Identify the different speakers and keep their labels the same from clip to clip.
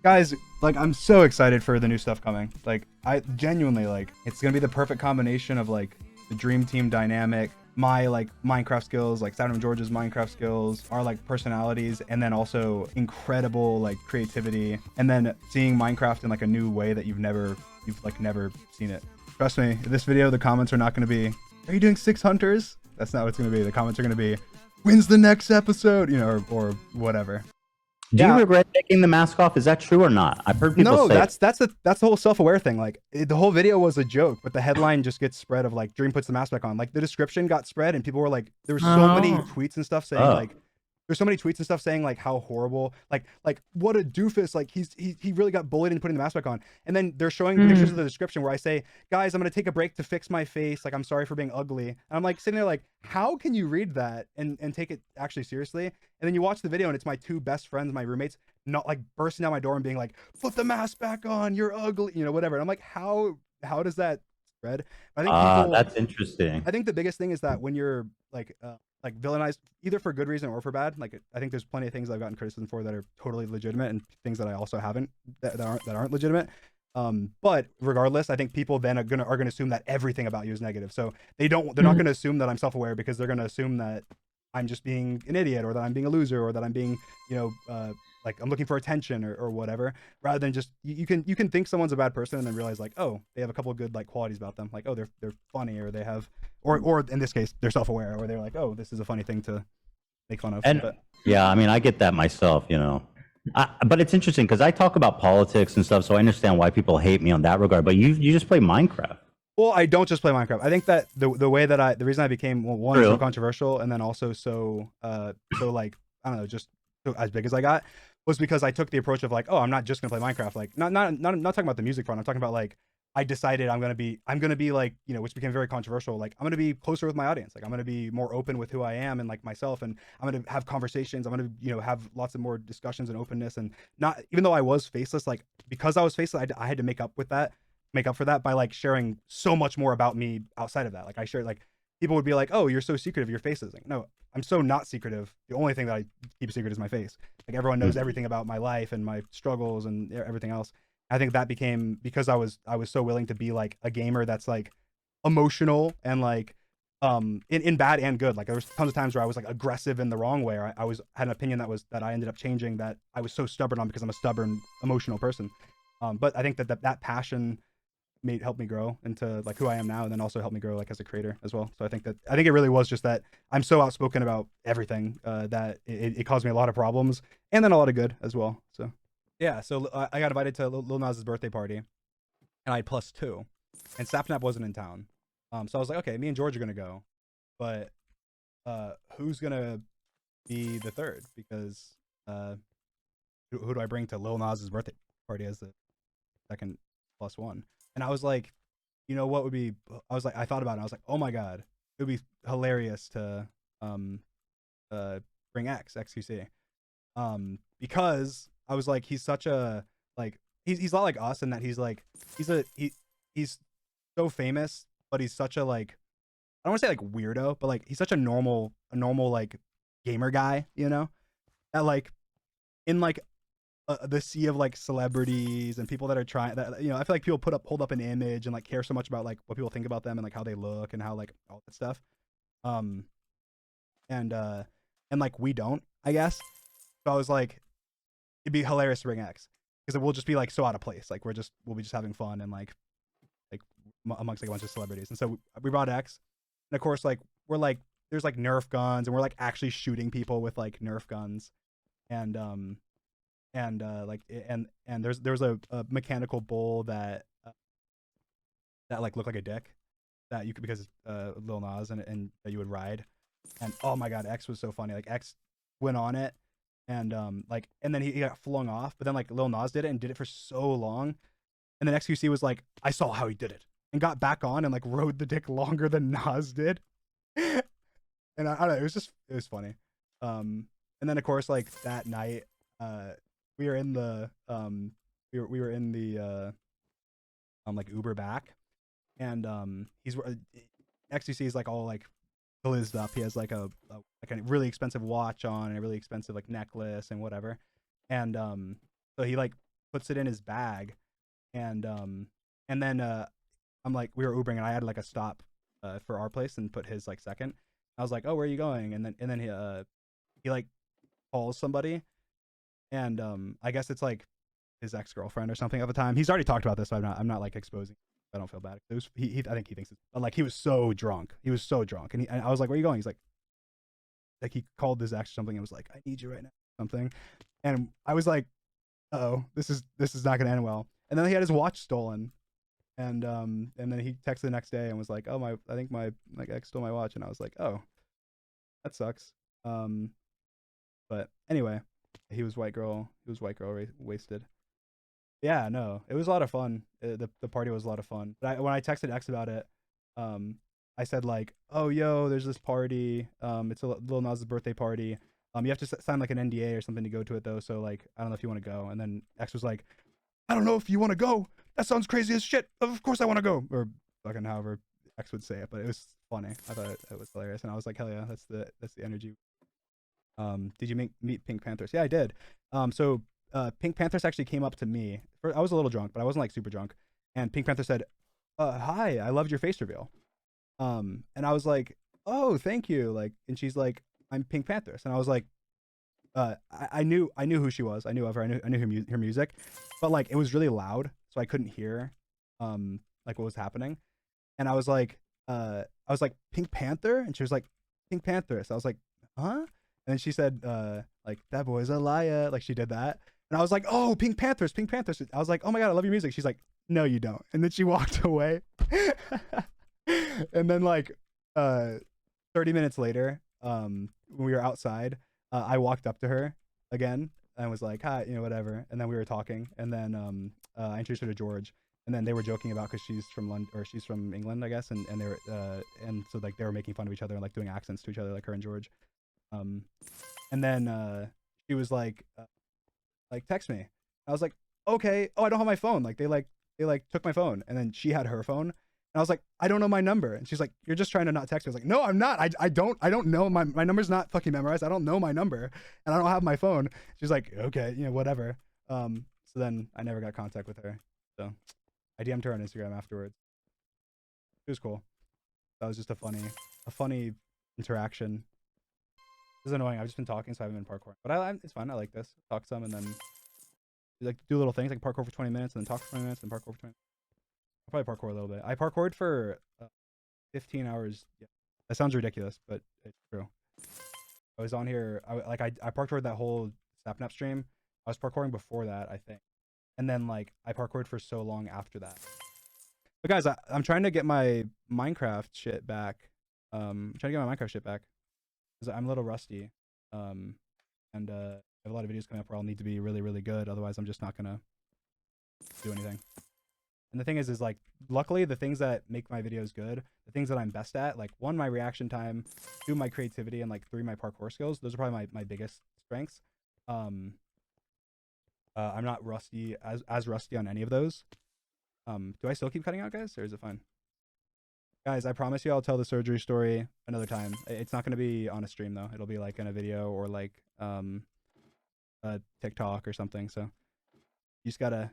Speaker 1: Guys, like I'm so excited for the new stuff coming. Like I genuinely like it's gonna be the perfect combination of like the dream team dynamic, my like Minecraft skills, like Saturn and George's Minecraft skills, our like personalities, and then also incredible like creativity, and then seeing Minecraft in like a new way that you've like never seen it. Trust me, this video the comments are not gonna be, are you doing 6 hunters? That's not what it's gonna be. The comments are gonna be, when's the next episode? You know, or whatever.
Speaker 2: Do you
Speaker 1: Yeah,
Speaker 2: regret taking the mask off? Is that true or not? I've heard people
Speaker 1: no,
Speaker 2: say it.
Speaker 1: that's the whole self-aware thing. Like the whole video was a joke, but the headline just gets spread of like Dream puts the mask back on. Like the description got spread, and people were like, there were so many
Speaker 2: Oh.
Speaker 1: tweets and stuff saying
Speaker 2: Oh.
Speaker 1: like, there's so many tweets and stuff saying like how horrible, like what a doofus, like he really got bullied into putting the mask back on. And then they're showing pictures of the description where I say, guys, I'm gonna take a break to fix my face. Like I'm sorry for being ugly. And I'm like sitting there like, how can you read that and take it actually seriously? And then you watch the video and it's my two best friends, my roommates, not like bursting down my door and being like, put the mask back on, you're ugly, you know, whatever. And I'm like, how does that spread? I think people,
Speaker 2: That's interesting.
Speaker 1: I think the biggest thing is that when you're like villainized either for good reason or for bad, like I think there's plenty of things I've gotten criticism for that are totally legitimate, and things that I also haven't that aren't legitimate. But regardless, I think people then are gonna assume that everything about you is negative. So they're not gonna assume that I'm self-aware, because they're gonna assume that I'm just being an idiot, or that I'm being a loser, or that I'm being, you know, like I'm looking for attention, or whatever, rather than just you can think someone's a bad person and then realize like, oh, they have a couple of good like qualities about them, like, oh, they're funny, or they have, or in this case they're self-aware, or they're like, oh, this is a funny thing to make fun of.
Speaker 2: And
Speaker 1: But
Speaker 2: yeah, I mean, I get that myself, you know. But it's interesting because I talk about politics and stuff, so I understand why people hate me on that regard. But you just play Minecraft.
Speaker 1: well, I don't just play Minecraft. I think that the way that the reason I became, well, one, so
Speaker 2: True.
Speaker 1: controversial, and then also so like, I don't know, just so as big as I got, was because I took the approach of like, oh, I'm not just gonna play Minecraft. Like not talking about the music front. I'm talking about like, I decided I'm gonna be like, you know, which became very controversial. Like I'm gonna be closer with my audience. Like I'm gonna be more open with who I am and like myself, and I'm gonna have conversations. I'm gonna, you know, have lots of more discussions and openness, and not, even though I was faceless, like because I was faceless, I had to make up for that by like sharing so much more about me outside of that. Like I shared, like, people would be like, "Oh, you're so secretive. Your face is like," no, I'm so not secretive. The only thing that I keep secret is my face. Like everyone knows everything about my life and my struggles and everything else. I think that became because I was so willing to be like a gamer that's like emotional and like in bad and good. Like there was tons of times where I was like aggressive in the wrong way, or I was had an opinion that I ended up changing, that I was so stubborn on, because I'm a stubborn emotional person. But I think that passion helped me grow into like who I am now, and then also helped me grow like as a creator as well. So I think it really was just that I'm so outspoken about everything, that it caused me a lot of problems, and then a lot of good as well. So yeah, so I got invited to Lil Nas's birthday party, and I had +2, and Sapnap wasn't in town. So I was like, okay, me and George are gonna go, but who's gonna be the third? Because who do I bring to Lil Nas's birthday party as the second +1? And I was like, you know what would be? I thought about it. I was like, oh my god, it would be hilarious to um bring XQC, because I was like, he's such a, like, he's a lot like us in that he's so famous, but he's such a, like, I don't want to say like weirdo, but like he's such a normal like gamer guy, you know, that like in like the sea of like celebrities and people that are trying that, you know, I feel like people hold up an image and like care so much about like what people think about them and like how they look and how like all that stuff. Um and like we don't, I guess. So I was like, it'd be hilarious to bring X, because we'll just be like so out of place. Like we'll be just having fun and like amongst like a bunch of celebrities. And so we brought X, and of course like we're like, there's like Nerf guns, and we're like actually shooting people with like Nerf guns, and like and there's a mechanical bull that like looked like a dick, that you could, because Lil Nas, and that you would ride. And oh my god, X was so funny. Like X went on it, and like, and then he got flung off, but then like Lil Nas did it and did it for so long, and then XQC was like, I saw how he did it, and got back on and like rode the dick longer than Nas did. And I don't know, it was funny. And then of course like that night, we were in the we were in the like Uber back, and he's XQC is like all like blizzed up. He has like like a really expensive watch on and a really expensive like necklace and whatever. And so he like puts it in his bag, and then I'm like, we were Ubering, and I had like a stop for our place and put his like second. I was like, oh, where are you going? And then he like calls somebody, and I guess it's like his ex-girlfriend or something at the time. He's already talked about this, so I'm not like exposing. I don't feel bad. It was I think he thinks it's, like, he was so drunk. He was so drunk, and I was like, where are you going? He's like he called his ex or something and was like, I need you right now, something. And I was like, oh, this is not gonna end well. And then he had his watch stolen, and then he texted the next day and was like, oh, I think my like ex stole my watch. And I was like, oh, that sucks. But anyway, he was white girl wasted. Yeah, no, it was a lot of fun. The party was a lot of fun. But when I texted X about it, I said like, oh, yo, there's this party. It's a Lil Nas' birthday party. You have to sign like an NDA or something to go to it though. So like, I don't know if you want to go. And then X was like, I don't know if you want to go. That sounds crazy as shit. Of course I want to go. Or fucking however X would say it, but it was funny. I thought it was hilarious, and I was like, hell yeah, that's the energy. Did you meet PinkPantheress? Yeah, I did. So PinkPantheress actually came up to me. I was a little drunk, but I wasn't like super drunk. And PinkPanther said, hi, I loved your face reveal. And I was like, oh, thank you. Like, and she's like, I'm PinkPantheress. And I was like, I knew who she was. I knew of her. I knew her music, but like it was really loud, so I couldn't hear like what was happening. And I was like Pink Panther, and she was like PinkPantheress. I was like, huh? And then she said like that boy's a liar. Like she did that, and I was like, oh, PinkPantheress, PinkPantheress. I was like, oh my god, I love your music. She's like, no, you don't. And then she walked away. And then like 30 minutes later, when we were outside, I walked up to her again and was like, hi, whatever. And then we were talking, and then I introduced her to George, and then they were joking about, because she's from London, or she's from England, I guess, and they were and so like they were making fun of each other and like doing accents to each other, like her and George. And then she was like text me. I was like, okay. Oh, I don't have my phone. Like they took my phone, and then she had her phone. And I was like, I don't know my number. And she's like, you're just trying to not text me. I was like, no, I'm not. I don't know my number's not fucking memorized. I don't know my number, and I don't have my phone. She's like, okay, whatever. So then I never got contact with her. So I DM'd her on Instagram afterwards. It was cool. That was just a funny interaction. This is annoying. I've just been talking, so I haven't been parkouring. But it's fine. I like this. Talk some, and then like do little things, like parkour for 20 minutes, and then talk for 20 minutes, and parkour for 20 minutes. I'll probably parkour a little bit. I parkoured for 15 hours. Yeah. That sounds ridiculous, but it's true. I was on here. I parkoured that whole Snapnap stream. I was parkouring before that, I think. And then like I parkoured for so long after that. But guys, I'm trying to get my Minecraft shit back. I'm trying to get my Minecraft shit back because I'm a little rusty. And I have a lot of videos coming up where I'll need to be really, really good. Otherwise, I'm just not gonna do anything. And the thing is like, luckily, the things that make my videos good, the things that I'm best at, like 1, my reaction time, 2, my creativity, and like 3, my parkour skills. Those are probably my biggest strengths. I'm not rusty as rusty on any of those. Do I still keep cutting out, guys, or is it fine? Guys, I promise you I'll tell the surgery story another time. It's not going to be on a stream though. It'll be like in a video or like a TikTok or something. So you just gotta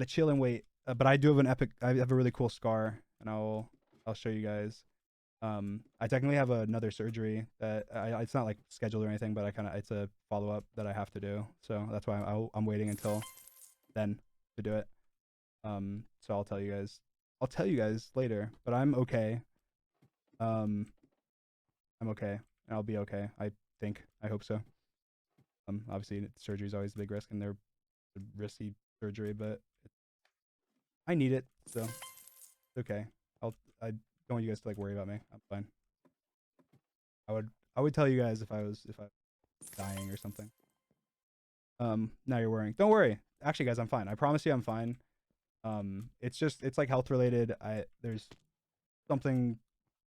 Speaker 1: chill and wait. But I do have I have a really cool scar, and I'll show you guys. I technically have another surgery that it's not like scheduled or anything, but it's a follow-up that I have to do. So that's why I'm waiting until then to do it. So I'll tell you guys later, but I'm okay. I'm okay, and I'll be okay. I hope so. Obviously surgery is always a big risk, and they're a risky surgery, but I need it, so it's okay. I don't want you guys to like worry about me. I'm fine. I would tell you guys if I was dying or something. Now you're worrying. Don't worry. Actually, guys, I'm fine. I promise you I'm fine. It's like health related. There's something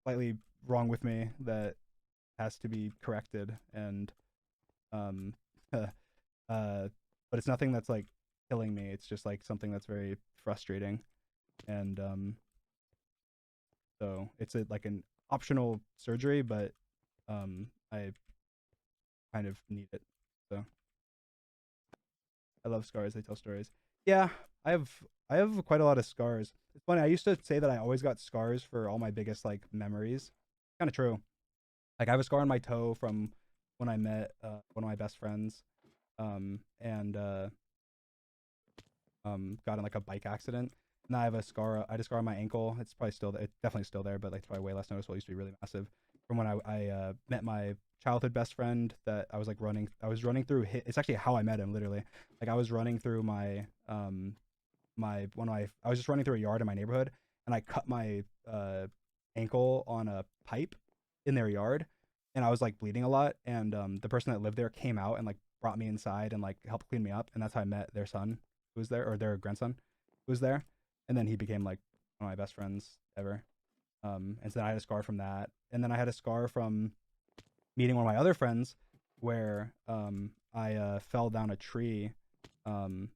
Speaker 1: slightly wrong with me that has to be corrected, and but it's nothing that's like killing me. It's just like something that's very frustrating, and so it's like an optional surgery, but I kind of need it. So I love scars. They tell stories. Yeah, I have quite a lot of scars. It's funny. I used to say that I always got scars for all my biggest like memories. Kind of true. Like I have a scar on my toe from when I met one of my best friends, and got in like a bike accident. And I have a scar. I had a scar on my ankle. It's probably still, it's definitely still there, but like it's probably way less noticeable. It used to be really massive. From when I met my childhood best friend that I was like running. I was running through. It's actually how I met him. Literally, like I was running through my my one of my. I was just running through a yard in my neighborhood, and I cut my ankle on a pipe in their yard, and I was like bleeding a lot. And the person that lived there came out and like brought me inside and like helped clean me up, and that's how I met their son who was there, or their grandson who was there, and then he became like one of my best friends ever. And so then I had a scar from that, and then I had a scar from meeting one of my other friends, where I fell down a tree, um,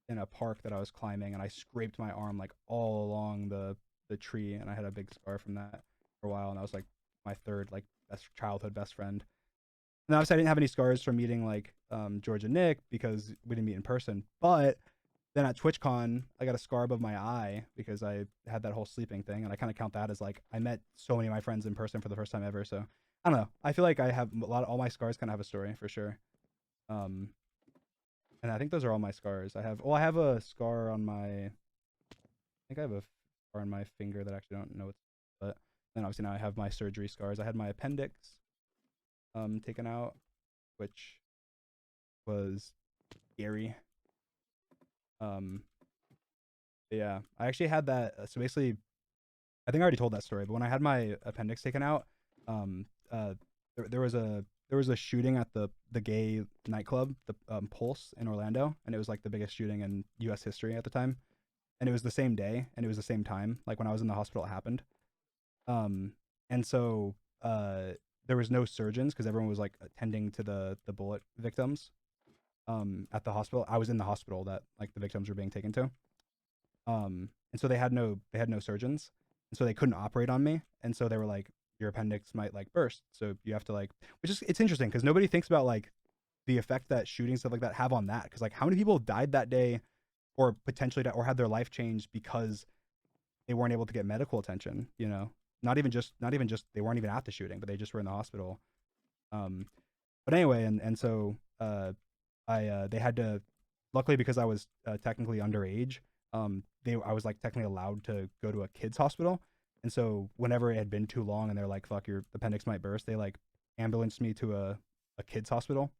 Speaker 1: in a park that I was climbing, and I scraped my arm like all along the tree, and I had a big scar from that for a while, and that was like my third like best childhood best friend. And obviously, I didn't have any scars from meeting like George and Nick because we didn't meet in person. But then at TwitchCon, I got a scar above my eye because I had that whole sleeping thing, and I kind of count that as like I met so many of my friends in person for the first time ever. So I don't know. I feel like I have a lot of all my scars kind of have a story for sure. Um, and I think those are all my scars. I have a scar on my. I think I have a scar on my finger that I actually don't know what's. But then obviously now I have my surgery scars. I had my appendix taken out, which was scary. Um, yeah, I actually had that. So basically, I think I already told that story. But when I had my appendix taken out, um, there was a shooting at the gay nightclub, the Pulse in Orlando, and it was like the biggest shooting in U.S. history at the time. And it was the same day, and it was the same time. Like when I was in the hospital, it happened. Um, and so there was no surgeons because everyone was like attending to the bullet victims at the hospital. I was in the hospital that like the victims were being taken to. And so they had no surgeons, and so they couldn't operate on me. And so they were like, your appendix might like burst, so you have to like, which is it's interesting because nobody thinks about like the effect that shooting stuff like that have on that. Because like how many people died that day, or potentially or had their life changed because they weren't able to get medical attention. Not even just they weren't even at the shooting, but they just were in the hospital. Um, but anyway, and so they had to, luckily because I was technically underage, I was like technically allowed to go to a kids hospital, and so whenever it had been too long and they're like, fuck, your appendix might burst, they like ambulanced me to a kids hospital,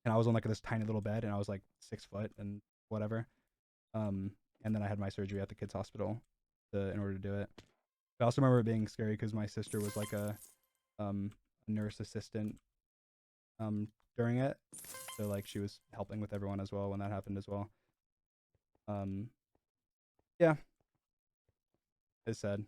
Speaker 1: and I was on like this tiny little bed, and I was like 6 foot and whatever. um and then I had my surgery at the kids hospital in order to do it. I also remember it being scary because my sister was like a nurse assistant um during it, so like she was helping with everyone as well when that happened as well. um yeah, it's sad.